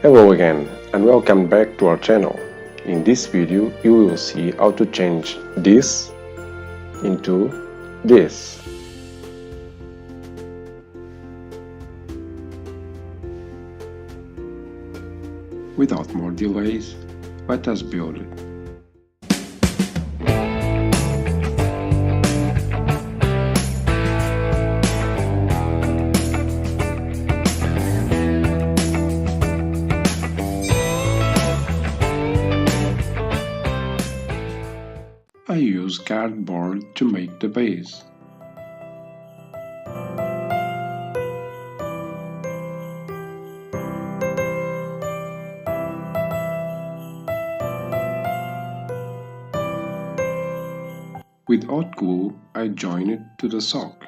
Hello again and welcome back to our channel. In this video you will see how to change this into this. Without more delays, let us build it. I use cardboard to make the base. With hot glue, I join it to the sock.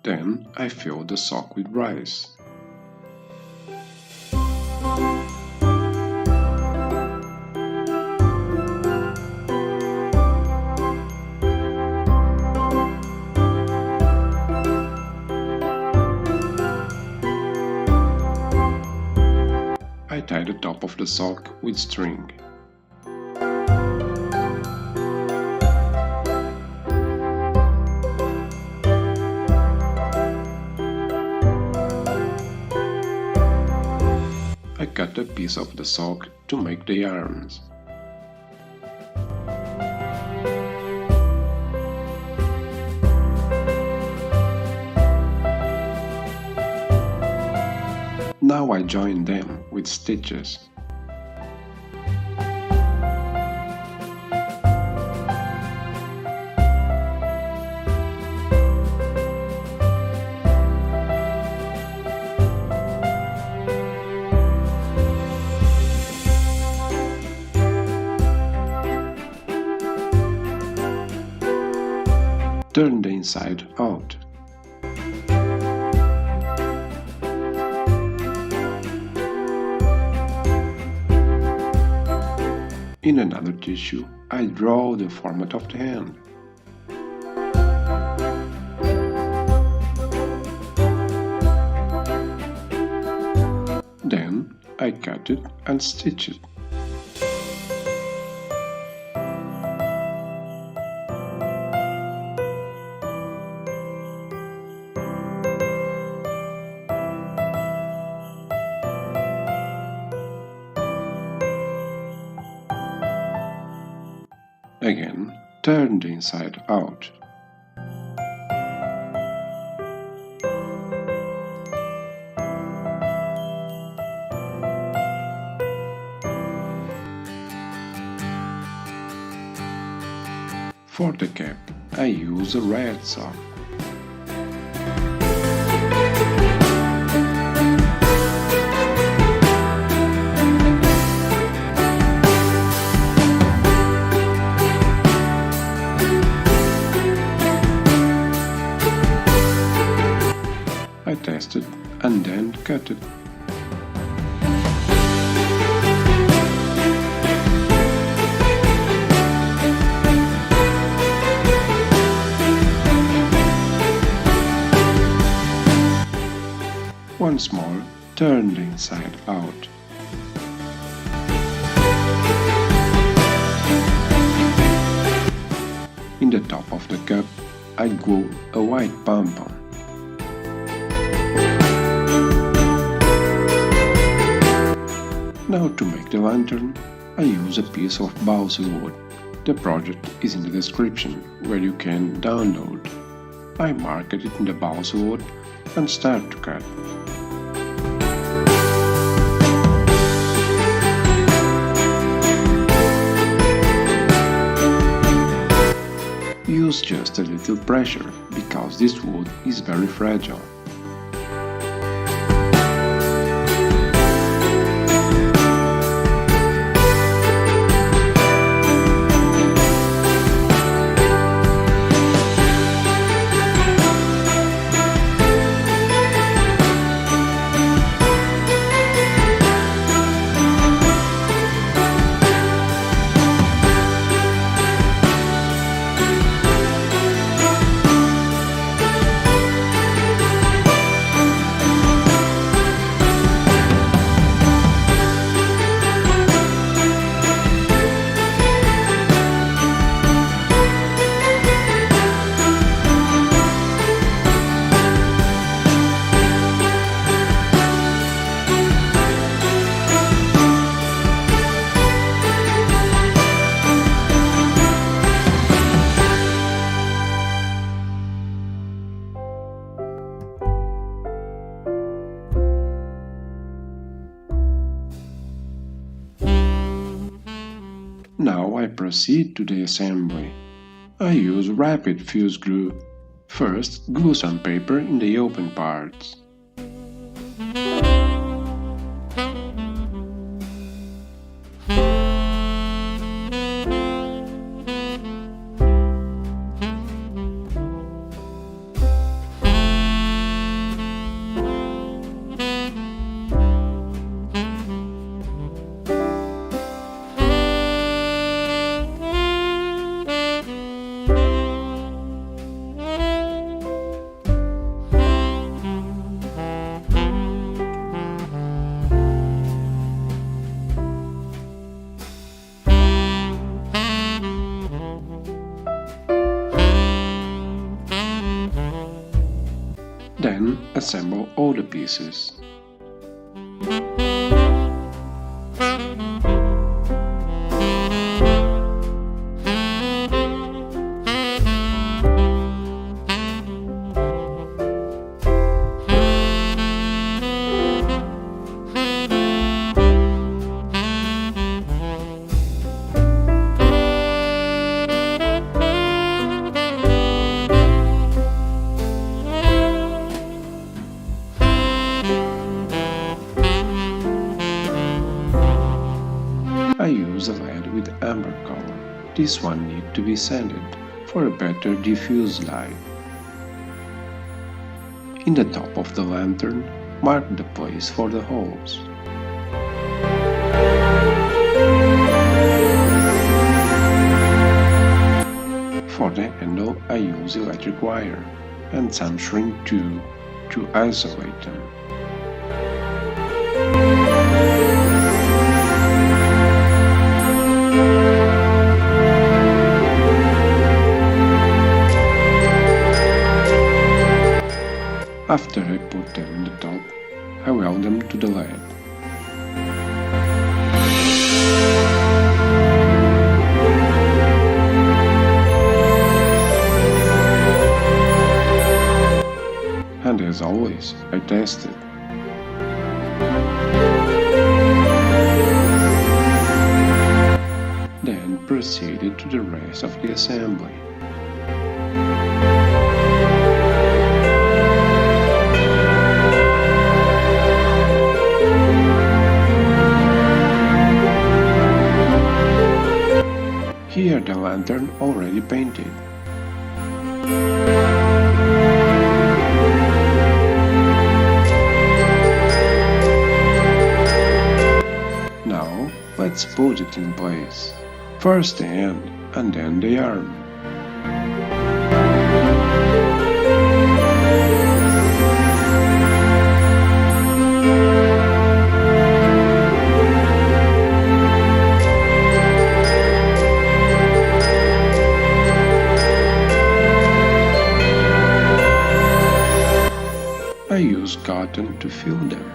Then I fill the sock with rice. I tie the top of the sock with string. I cut a piece of the sock to make the arms. Now I join them with stitches. Turn the inside out. In another tissue, I draw the format of the hand. Then I cut it and stitch it. Again, turn the inside out. For the cap, I use a red sock. I test it and then cut it. Once more, turn the inside out. In the top of the cup, I glue a white pom-pom. Now to make the lantern, I use a piece of balsa wood. The project is in the description, where you can download. I mark it in the balsa wood and start to cut. Use just a little pressure, because this wood is very fragile. I proceed to the assembly. I use rapid fuse glue. First, glue some paper in the open parts. Then assemble all the pieces. I use a LED with amber color. This one needs to be sanded for a better diffuse light. In the top of the lantern, mark the place for the holes. For the handle, I use electric wire and some shrink tube to isolate them. After I put them in the top, I weld them to the LED. And as always, I test it. Then proceeded to the rest of the assembly. Here the lantern already painted. Now let's put it in place. First the hand and then the arm. I use cotton to fill them.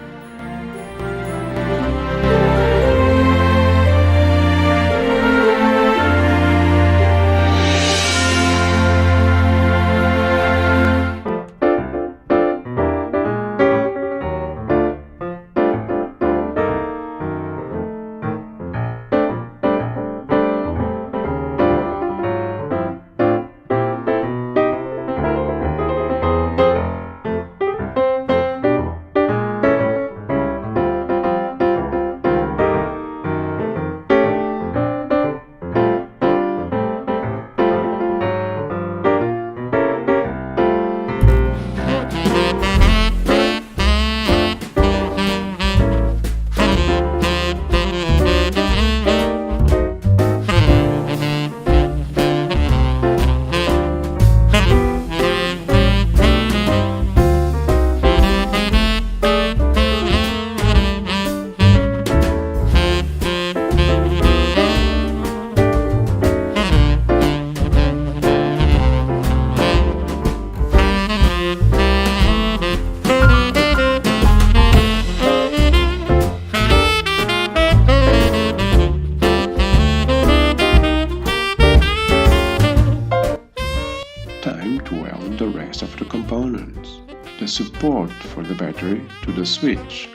Time to weld the rest of the components. The support for the battery to the switch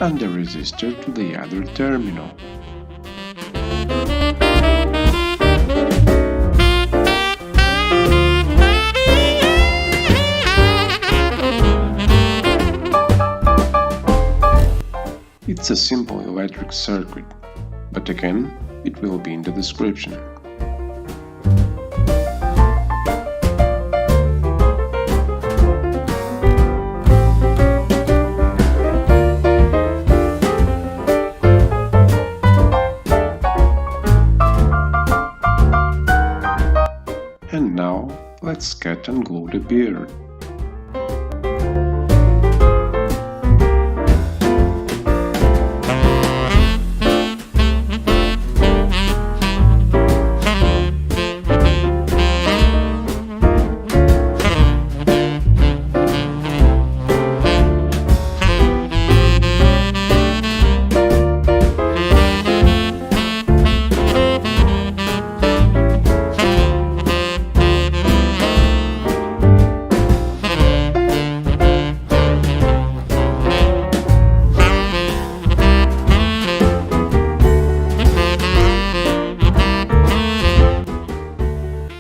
and the resistor to the other terminal. It's a simple electric circuit, but again, it will be in the description. And now, let's get and glue the beard.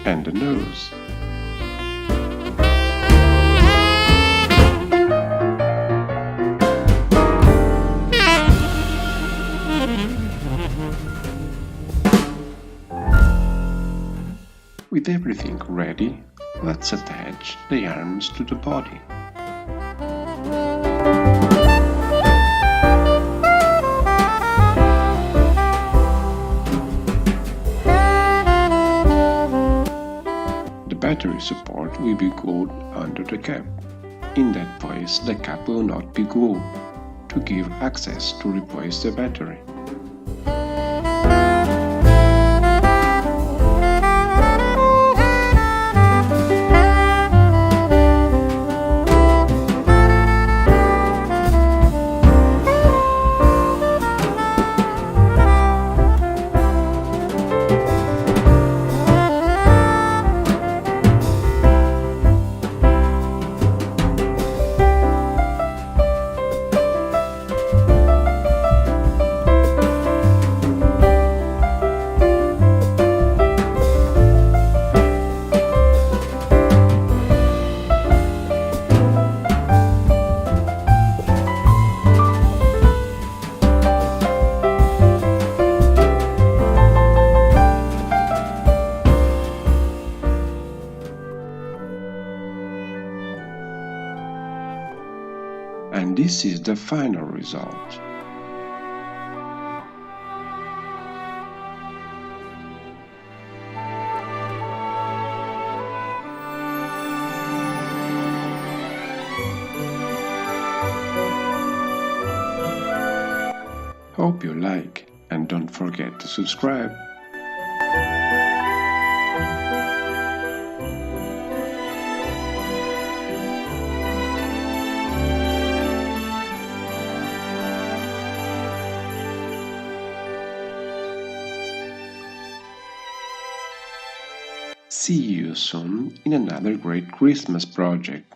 And the nose. With everything ready, let's attach the arms to the body. The battery support will be glued under the cap. In that place, the cap will not be glued, to give access to replace the battery. And this is the final result. Hope you like, and don't forget to subscribe. See you soon in another great Christmas project.